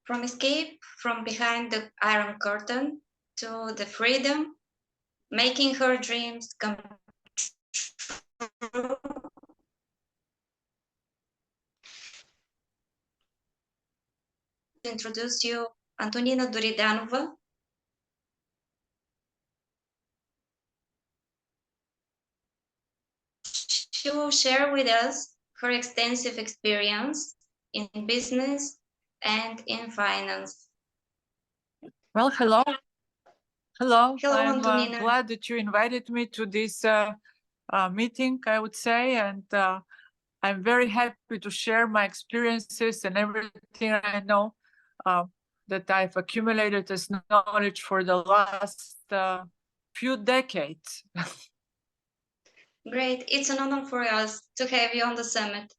From escape from behind the Iron Curtain to the freedom, making her dreams come true. Introduce you Antonina Duridanova. She will share with us her extensive experience in business and in finance. Well, hello. Hello. Hello, I'm Antonina. glad that you invited me to this meeting, I would say, and I'm very happy to share my experiences and everything I know that I've accumulated as knowledge for the last few decades. Great. It's an honor for us to have you on the summit.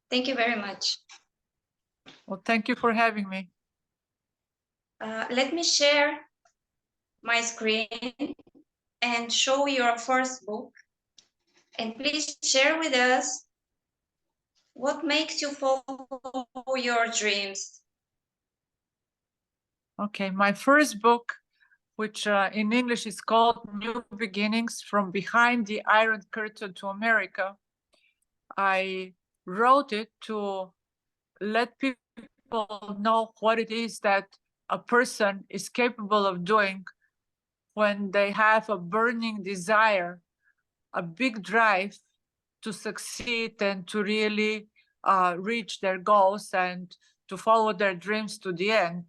Thank you very much. Well, thank you for having me. Let me share my screen and show your first book. And please share with us what makes you follow your dreams. Okay, my first book, which in English is called New Beginnings, From Behind the Iron Curtain to America. I wrote it to let people know what it is that a person is capable of doing when they have a burning desire, a big drive to succeed and to really reach their goals and to follow their dreams to the end.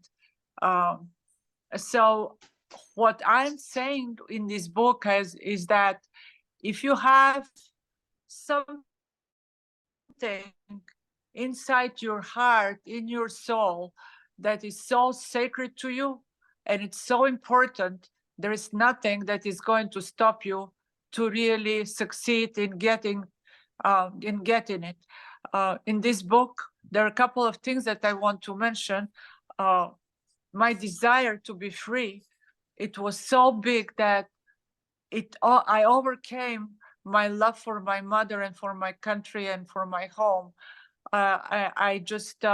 So what I'm saying in this book is that if you have something inside your heart, in your soul, that is so sacred to you and it's so important, there is nothing that is going to stop you to really succeed in getting it. In this book, there are a couple of things that I want to mention. My desire to be free, it was so big that I overcame my love for my mother and for my country and for my home. I just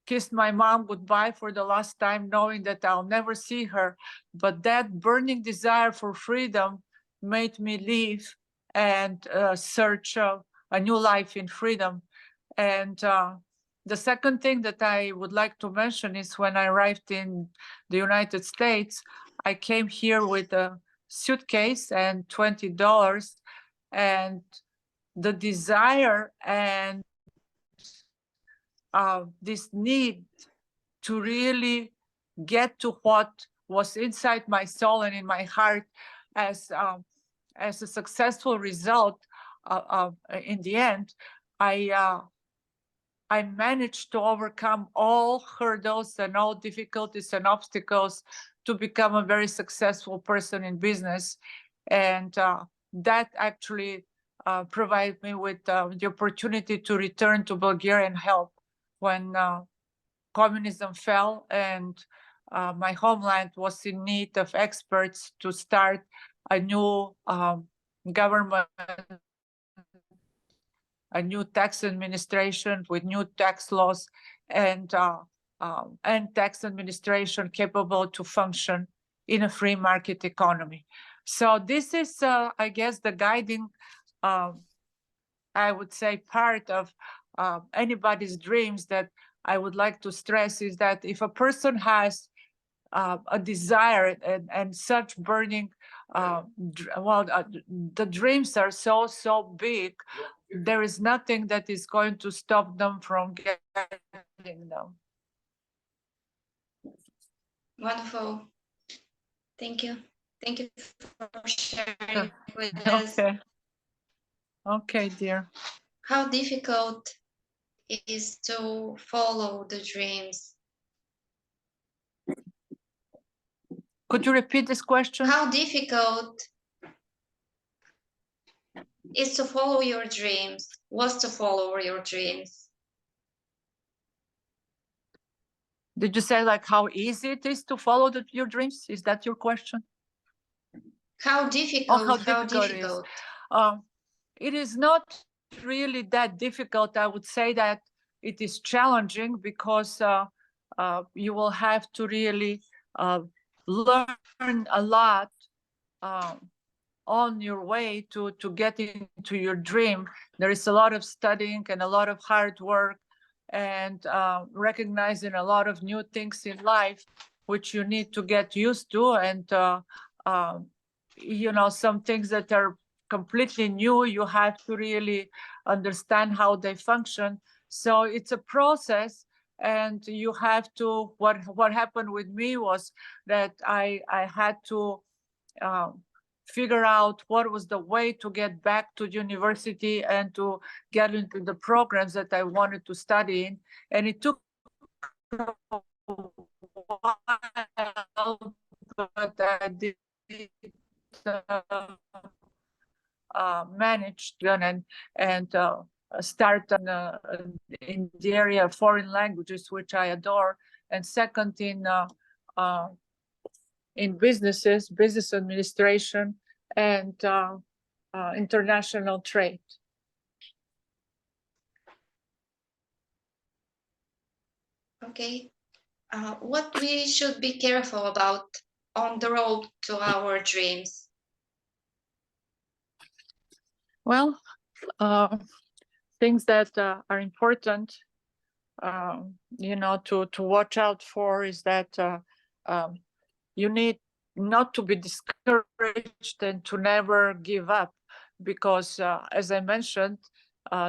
kissed my mom goodbye for the last time, knowing that I'll never see her. But that burning desire for freedom made me leave and search a new life in freedom. And the second thing that I would like to mention is when I arrived in the United States, I came here with a suitcase and $20, and the desire and this need to really get to what was inside my soul and in my heart as a successful result. In the end, I managed to overcome all hurdles and all difficulties and obstacles to become a very successful person in business. And that actually provided me with the opportunity to return to Bulgaria and help when communism fell and my homeland was in need of experts to start a new government, a new tax administration with new tax laws and tax administration capable to function in a free market economy. So this is, I guess, the guiding, I would say, part of anybody's dreams that I would like to stress is that if a person has a desire and such burning, the dreams are so big, there is nothing that is going to stop them from getting them. Wonderful. Thank you. Thank you for sharing with us. Okay, dear. How difficult it is to follow the dreams? Could you repeat this question? How difficult is to follow your dreams? Was to follow your dreams? Did you say like how easy it is to follow your dreams? Is that your question? How difficult? How difficult it is? It is not really that difficult. I would say that it is challenging because you will have to really learn a lot on your way to get into your dream. There is a lot of studying and a lot of hard work, and recognizing a lot of new things in life which you need to get used to, and some things that are completely new, you have to really understand how they function. So it's a process, and you have to, what happened with me was that I had to figure out what was the way to get back to university and to get into the programs that I wanted to study in. And it took a while, but I did manage and start in the area of foreign languages, which I adore, and second in business administration, and international trade. Okay. What we should be careful about on the road to our dreams? Well, things that are important, to watch out for is that you need not to be discouraged and to never give up, because as I mentioned,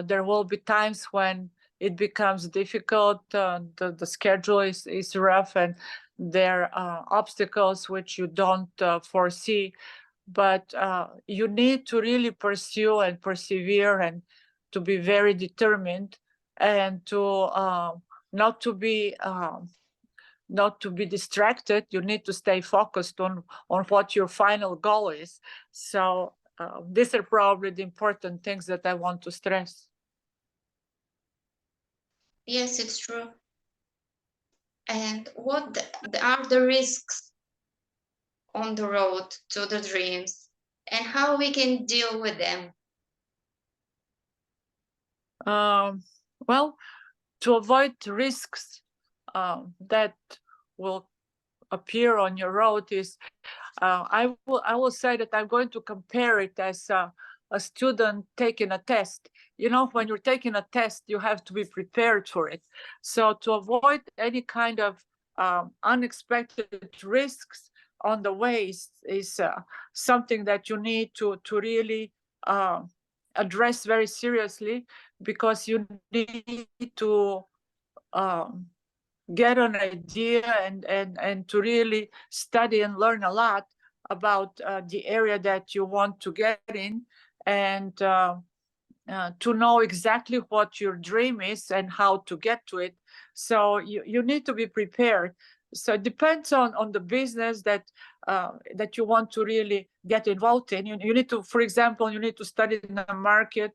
there will be times when it becomes difficult, the schedule is rough, and there are obstacles which you don't foresee, but you need to really pursue and persevere, and to be very determined, and to not to be distracted. You need to stay focused on what your final goal is. So these are probably the important things that I want to stress. Yes, it's true. And what are the risks on the road to the dreams, and how we can deal with them? Well, to avoid risks that will appear on your road is, I will say that I'm going to compare it as a student taking a test. When you're taking a test, you have to be prepared for it. So to avoid any kind of unexpected risks on the way is something that you need to really address very seriously, because you need to get an idea and to really study and learn a lot about the area that you want to get in, and to know exactly what your dream is and how to get to it. So you need to be prepared. So it depends on the business that you want to really get involved in. You need to, for example, you need to study the market,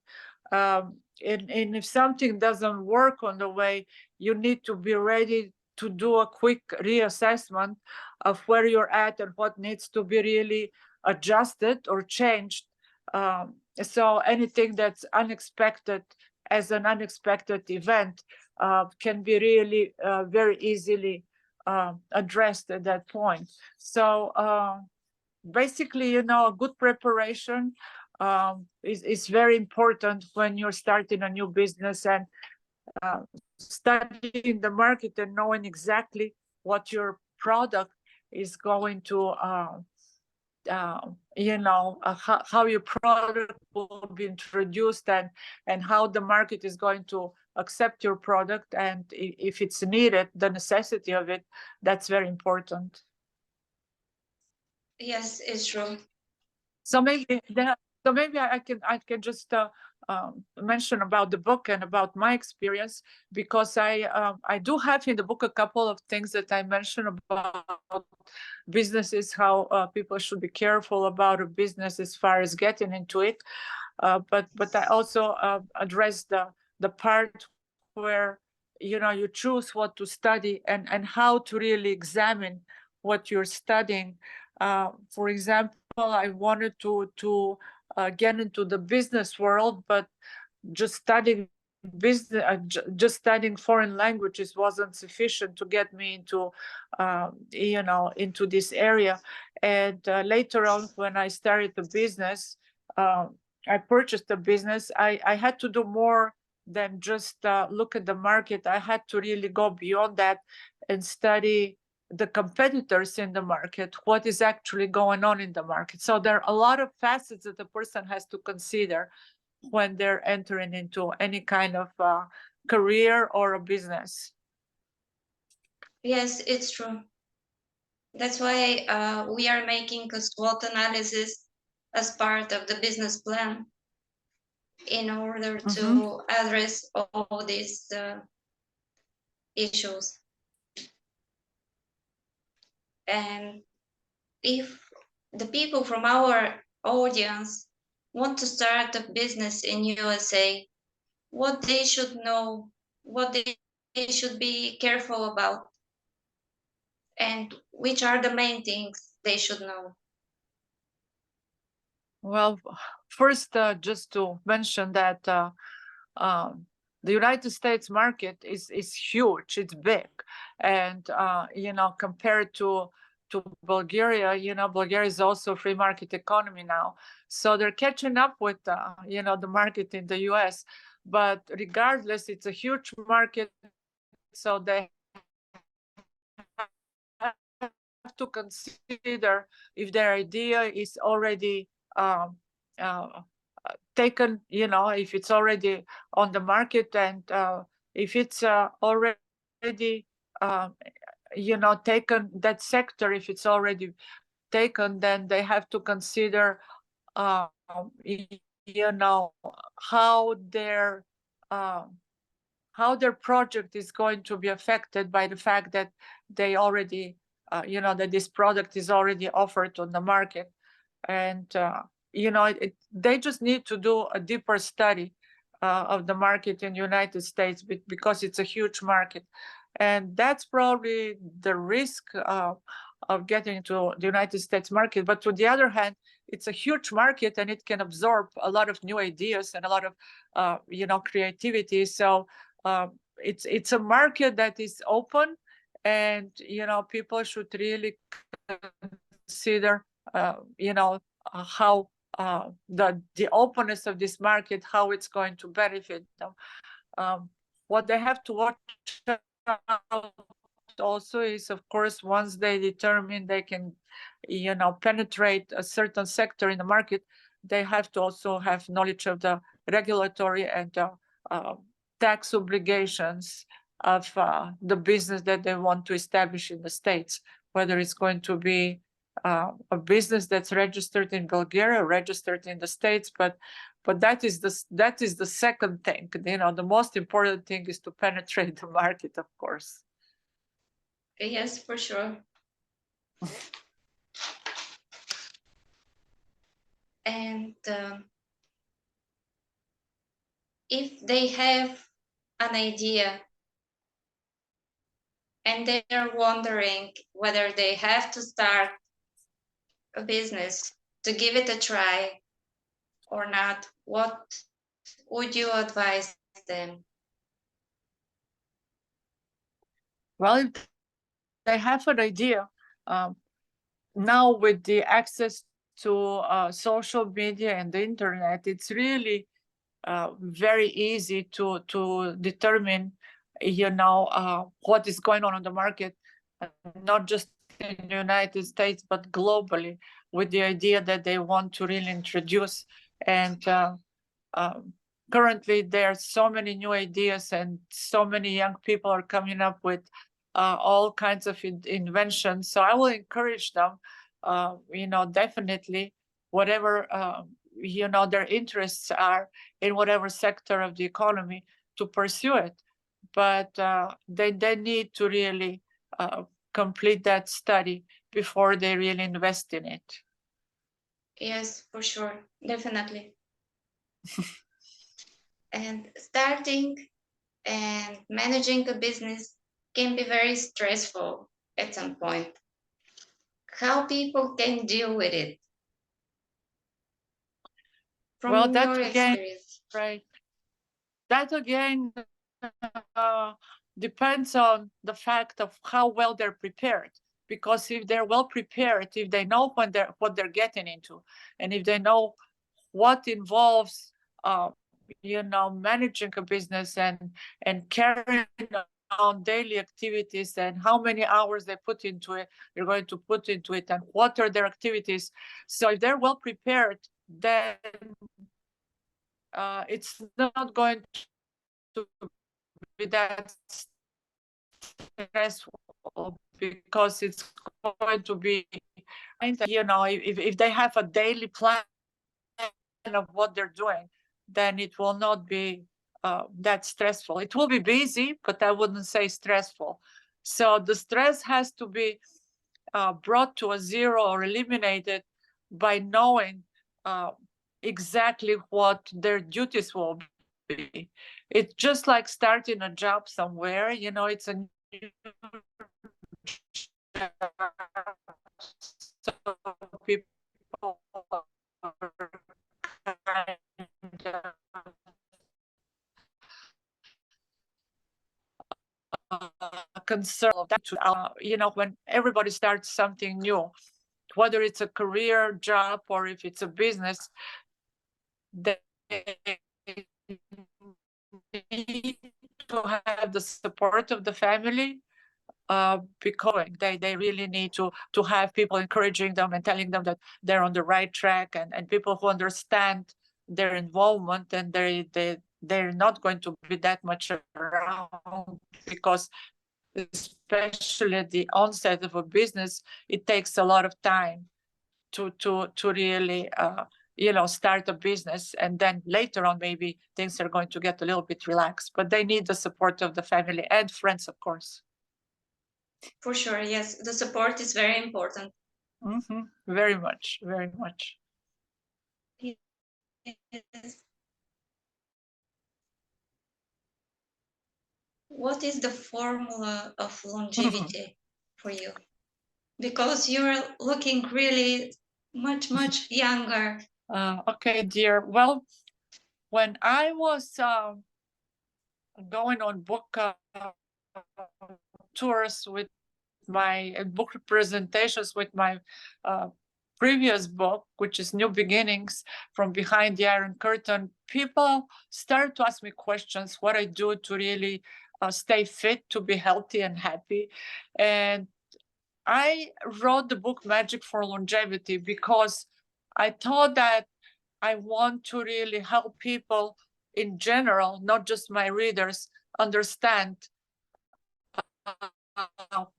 and if something doesn't work on the way, you need to be ready to do a quick reassessment of where you're at and what needs to be really adjusted or changed. So anything that's unexpected, as an unexpected event, can be really very easily addressed at that point. So basically, a good preparation is very important when you're starting a new business, and studying the market and knowing exactly what your product is going to how your product will be introduced, and how the market is going to accept your product, and if it's needed, the necessity of it. That's very important. Yes, it's true. So maybe I can just mention about the book and about my experience, because I do have in the book a couple of things that I mention about businesses, how people should be careful about a business as far as getting into it. But I also address the part where you choose what to study, and how to really examine what you're studying. For example, I wanted to get into the business world, but just studying business, just studying foreign languages wasn't sufficient to get me into, into this area. And later on, when I started the business, I purchased a business. I had to do more than just look at the market. I had to really go beyond that and study the competitors in the market, what is actually going on in the market. So there are a lot of facets that the person has to consider when they're entering into any kind of career or a business. Yes, it's true. That's why we are making a SWOT analysis as part of the business plan in order Mm-hmm. to address all these issues. And if the people from our audience want to start a business in USA, what they should know, what they should be careful about, and which are the main things they should know. Well, first, just to mention that um, the United States market is huge, it's big, and compared to Bulgaria, Bulgaria is also a free market economy now, so they're catching up with the market in the U.S. But regardless, it's a huge market, so they have to consider if their idea is already uh, taken, if it's already on the market, and if it's already, um, taken, that sector, if it's already taken, then they have to consider, um, you know, how their um, how their project is going to be affected by the fact that they already, that this product is already offered on the market. And, they just need to do a deeper study of the market in the United States because it's a huge market. And that's probably the risk of getting to the United States market. But on the other hand, it's a huge market and it can absorb a lot of new ideas and a lot of, creativity. So it's a market that is open, and people should really consider how the openness of this market, how it's going to benefit them. What they have to watch out also is, of course, once they determine they can penetrate a certain sector in the market, they have to also have knowledge of the regulatory and uh, tax obligations of the business that they want to establish in the States, whether it's going to be a business that's registered in Bulgaria, registered in the States. But that is the second thing. The most important thing is to penetrate the market, of course. Yes, for sure. And if they have an idea and they're wondering whether they have to start a business to give it a try or not, what would you advise them? Well, if they have an idea, um, now with the access to social media and the internet, it's really very easy to determine, what is going on the market, not just in the United States but globally, with the idea that they want to really introduce. And um, currently there are so many new ideas and so many young people are coming up with all kinds of inventions. So I will encourage them, definitely, whatever their interests are in whatever sector of the economy, to pursue it. But they need to really complete that study before they really invest in it. Yes, for sure, definitely. And starting and managing a business can be very stressful at some point. How people can deal with it Well, from that your again, experience? right? that again depends on the fact of how well they're prepared. Because if they're well prepared, if they know what they're getting into, and if they know what involves, managing a business and carrying on daily activities, and how many hours they put into it, they're going to put into it, and what are their activities. So if they're well prepared, then it's not going to be that stressful, because it's going to be, if they have a daily plan of what they're doing, then it will not be that stressful. It will be busy, but I wouldn't say stressful. So the stress has to be brought to a zero or eliminated by knowing exactly what their duties will be. It's just like starting a job somewhere, it's a new job, so people are kind of concerned of that. When everybody starts something new, whether it's a career, job, or if it's a business, they need to have the support of the family, because they really need to have people encouraging them and telling them that they're on the right track, and people who understand their involvement, and they're not going to be that much around, because especially at the onset of a business, it takes a lot of time to really start a business, and then later on maybe things are going to get a little bit relaxed, but they need the support of the family and friends, of course. For sure, yes, the support is very important. Very much, very much. Yes. What is the formula of longevity for you? Because you're looking really much younger. Okay, dear. Well, when I was going on book tours with my book presentations with my previous book, which is New Beginnings from Behind the Iron Curtain, people start to ask me questions, what I do to really stay fit, to be healthy and happy. And I wrote the book Magic for Longevity because I thought that I want to really help people in general, not just my readers, understand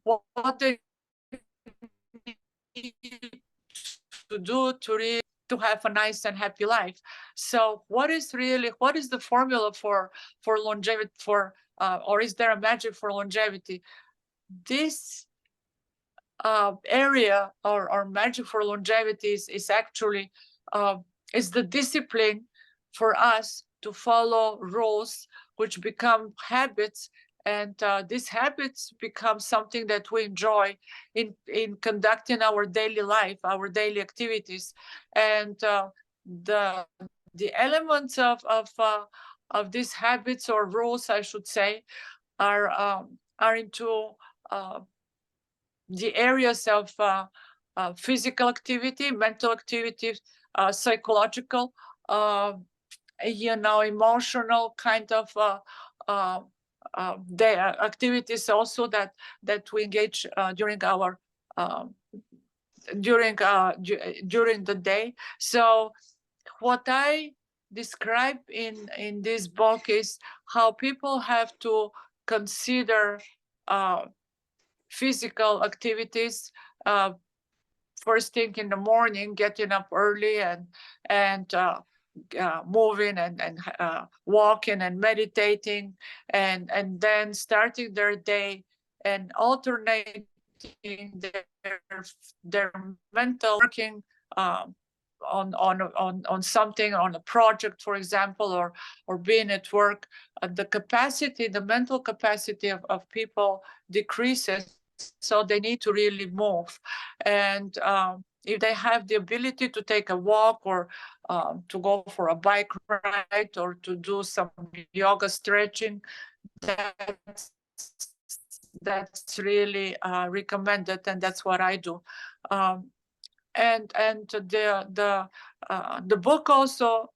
what they need to do to have a nice and happy life. So what is the formula for longevity, or is there a magic for longevity? This area, or magic for longevity, is actually is the discipline for us to follow rules which become habits, and these habits become something that we enjoy in conducting our daily life, our daily activities. And the elements of these habits, or rules I should say, are into the areas of physical activity, mental activity, psychological, emotional kind of the activities also that we engage during our during the day. So what I describe in this book is how people have to consider physical activities, first thing in the morning, getting up early and moving and walking and meditating, and then starting their day and alternating their mental working on something, on a project, for example, or being at work. The mental capacity of people decreases, so they need to really move. And if they have the ability to take a walk, or to go for a bike ride, or to do some yoga stretching, that's really recommended, and that's what I do. Um, and the book also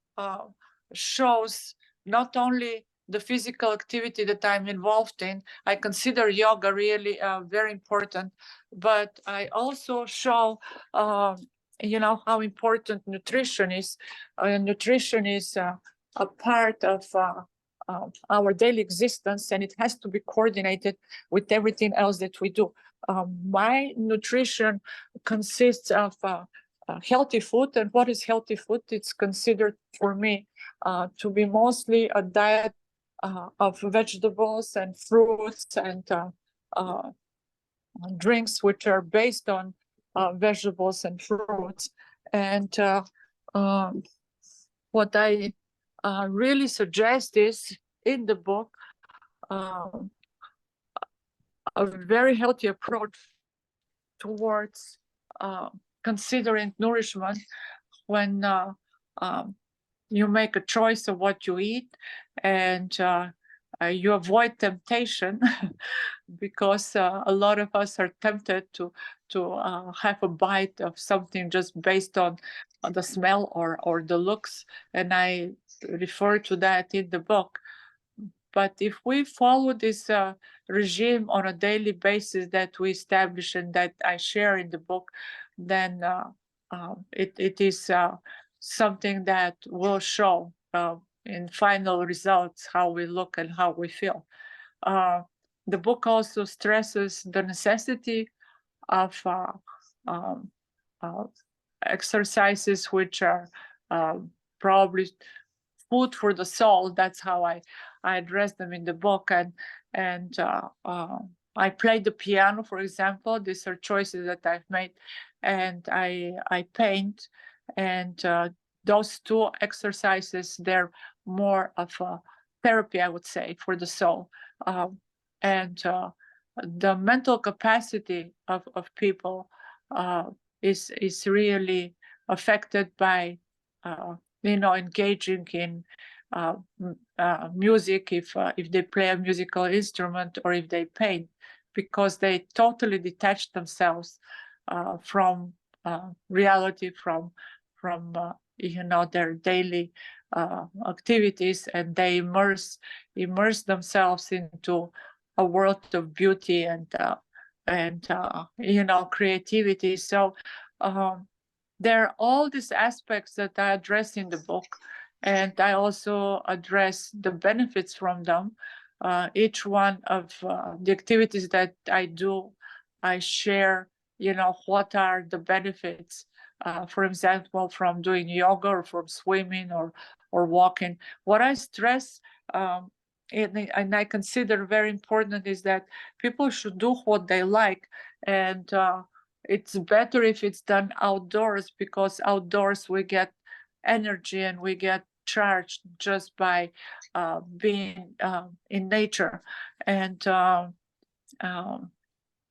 shows not only the physical activity that I'm involved in. I consider yoga really very important, but I also show how important nutrition is. Nutrition is a part of our daily existence, and it has to be coordinated with everything else that we do. My nutrition consists of healthy food. And what is healthy food? It's considered for me to be mostly a diet of vegetables and fruits and uh, drinks which are based on vegetables and fruits. And what I really suggest is, in the book, a very healthy approach towards considering nourishment when you make a choice of what you eat, and you avoid temptation because a lot of us are tempted to have a bite of something just based on the smell or the looks, and I refer to that in the book. But if we follow this regime on a daily basis that we establish and that I share in the book, then it is something that will show in final results how we look and how we feel. Uh, the book also stresses the necessity of um, uh, exercises which are probably food for the soul. That's how I address them in the book. And I play the piano, for example. These are choices that I've made, and I paint. And those two exercises, they're more of a therapy, I would say, for the soul. And the mental capacity of people is really affected by engaging in music, if they play a musical instrument or if they paint, because they totally detach themselves from reality, from their daily activities, and they immerse themselves into a world of beauty and creativity. So there are all these aspects that I address in the book, and I also address the benefits from them. Each one of the activities that I do, I share, what are the benefits, for example, from doing yoga or from swimming or walking. What I stress, and I consider very important, is that people should do what they like. And it's better if it's done outdoors, because outdoors we get energy and we get charged just by being in nature. And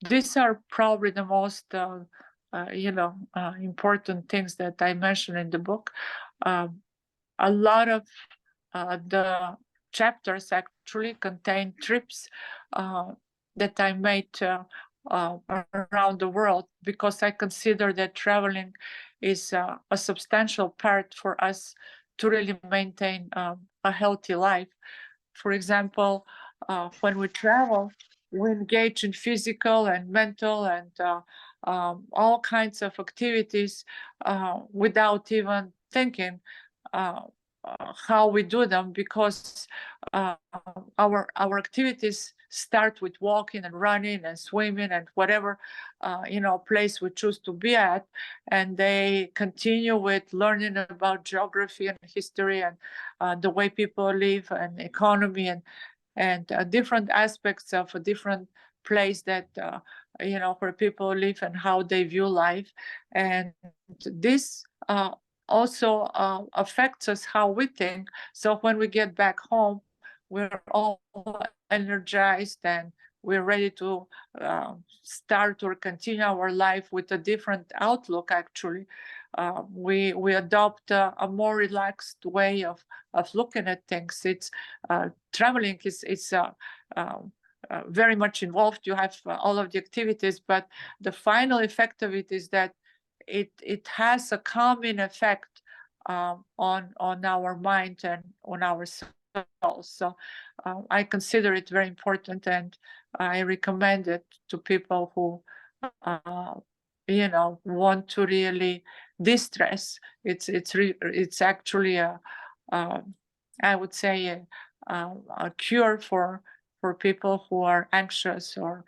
these are probably the most important things that I mentioned in the book. A lot of the chapters actually contain trips that I made around the world, because I consider that traveling is a substantial part for us to really maintain a healthy life. For example, when we travel, we engage in physical and mental and all kinds of activities without even thinking how we do them, because our activities start with walking and running and swimming and whatever place we choose to be at, and they continue with learning about geography and history and the way people live and economy and different aspects of a different place that where people live and how they view life. And this also affects us how we think. So when we get back home, we're all energized and we're ready to start or continue our life with a different outlook. Actually, we adopt a more relaxed way of looking at things. It's traveling is very much involved. You have all of the activities, but the final effect of it is that it has a calming effect on our mind and on our soul. So I consider it very important, and I recommend it to people who want to really distress. It's actually I would say a cure for people who are anxious or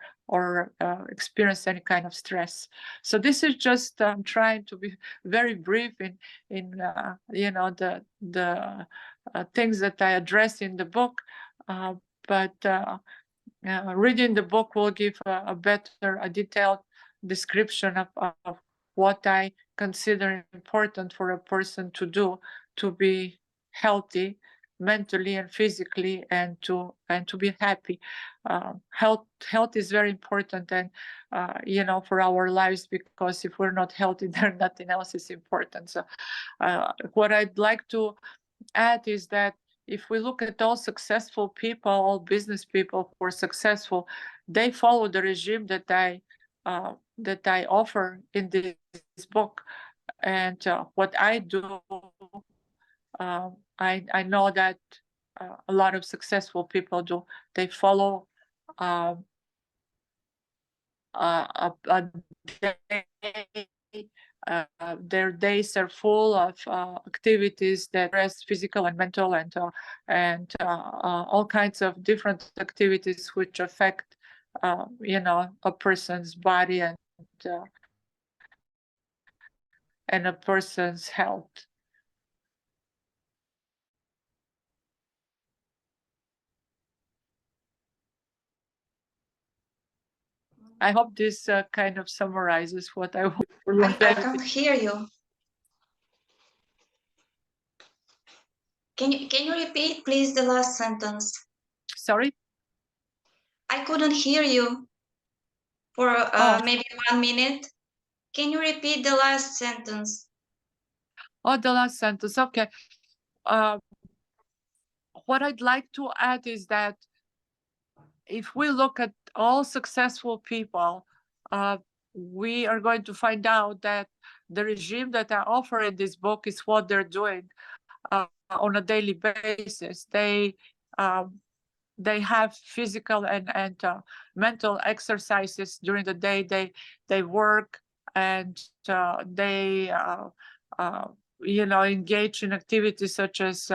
experience any kind of stress. So this is just trying to be very brief in the things that I address in the book, but reading the book will give a better, a detailed description of what I consider important for a person to do to be healthy mentally and physically, and to be happy. Health is very important, and for our lives, because if we're not healthy, then nothing else is important. So what I'd like to add is that if we look at all successful people, all business people who are successful, they follow the regime that I offer in this book. And what I do, I know that a lot of successful people do. They follow um, a day. Their days are full of activities that rest physical and mental, and all kinds of different activities which affect a person's body uh, and a person's health. I hope this kind of summarizes what I want for I longevity. can't hear you. Can you repeat, please, the last sentence? Sorry? I couldn't hear you for Oh, maybe 1 minute. Can you repeat the last sentence? the last sentence. Okay. Uh, what I'd like to add is that if we look at all successful people, we are going to find out that the regime that I offer in this book is what they're doing on a daily basis. They have physical and mental exercises during the day. They work, and they engage in activities such as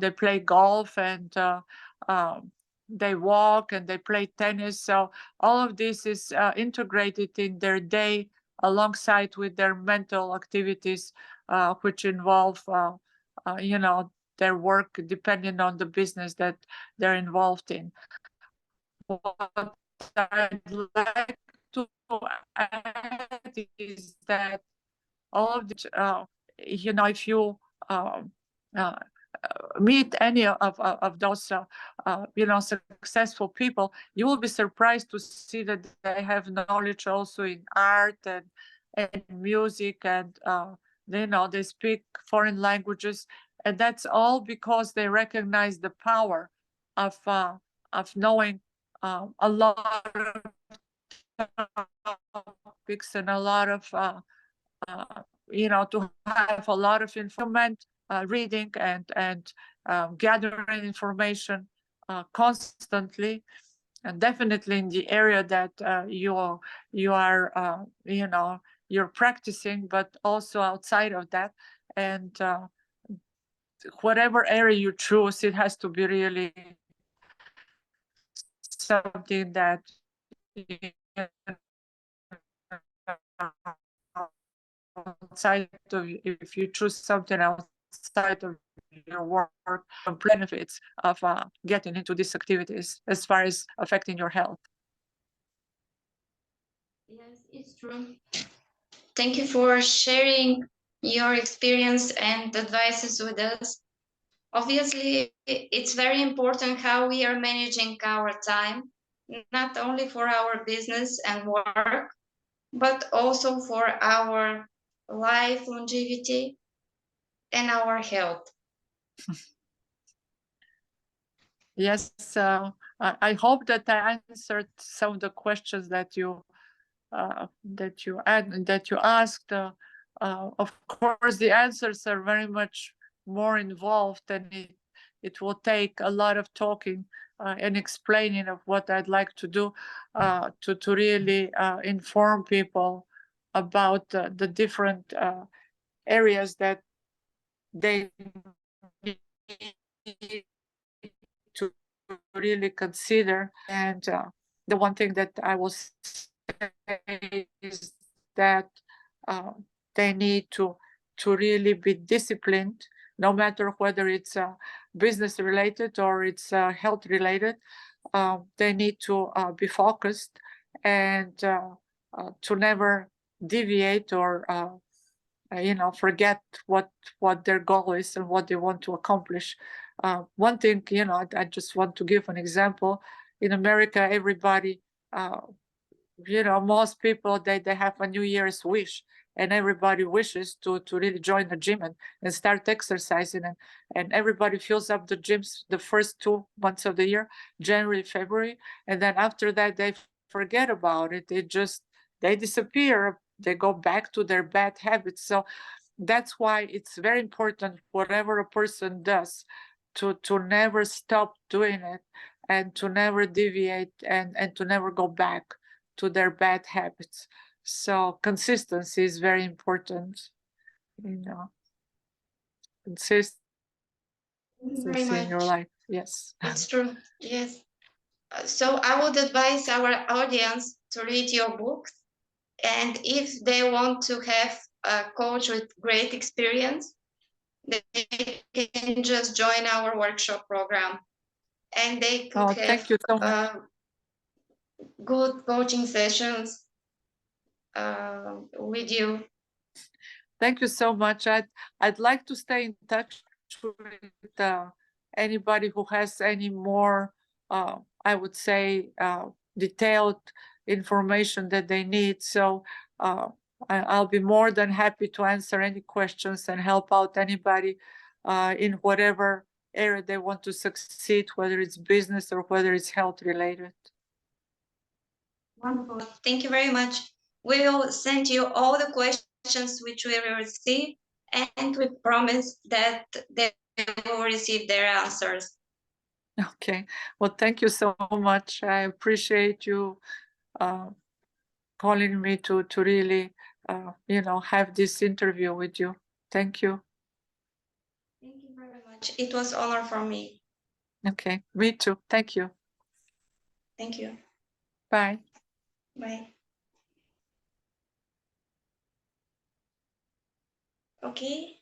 they play golf, and um, they walk, and they play tennis. So all of this is integrated in their day alongside with their mental activities, which involve their work, depending on the business that they're involved in. What I'd like to add is that all of the, if you um, uh, meet any of those, successful people, you will be surprised to see that they have knowledge also in art and music, and they speak foreign languages, and that's all because they recognize the power of knowing a lot of topics and a lot of to have a lot of information, reading and gathering information constantly, and definitely in the area that you are you're practicing, but also outside of that. And whatever area you choose, it has to be really something that outside of, if you choose something outside of your work, benefits of getting into these activities as far as affecting your health. Yes, it's true. Thank you for sharing your experience and advices with us. Obviously, it's very important how we are managing our time, not only for our business and work, but also for our life longevity and our health. Yes, I hope that I answered some of the questions that you asked. Of course, the answers are very much more involved, and it will take a lot of talking and explaining of what I'd like to do to really inform people about the different areas that they need to really consider. And the one thing that I will say is that they need to really be disciplined, no matter whether it's business related or it's health related. They need to be focused and to never deviate or forget what their goal is and what they want to accomplish. One thing, I just want to give an example. In America, everybody, most people, they have a New Year's wish, and everybody wishes to really join the gym and start exercising, and everybody fills up the gyms the first 2 months of the year, January, February, and then after that they forget about it. They disappear. They go back to their bad habits. So that's why it's very important, whatever a person does, to never stop doing it, and to never deviate, and to never go back to their bad habits. So consistency is very important, consistency Thank you very in your much. life. Yes. It's true. Yes. So I would advise our audience to read your books. And if they want to have a coach with great experience, they can just join our workshop program. And they could Oh, have thank you so much. good coaching sessions with you. Thank you so much. I'd like to stay in touch with anybody who has any more, I would say, detailed information that they need. So I'll be more than happy to answer any questions and help out anybody in whatever area they want to succeed, whether it's business or whether it's health related. Wonderful. Thank you very much. We will send you all the questions which we will receive, and we promise that they will receive their answers. Okay. Well, thank you so much. I appreciate you calling me to really, have this interview with you. Thank you. Thank you very much. It was honor for me. Okay. Me too. Thank you. Thank you. Bye. Bye. Okay.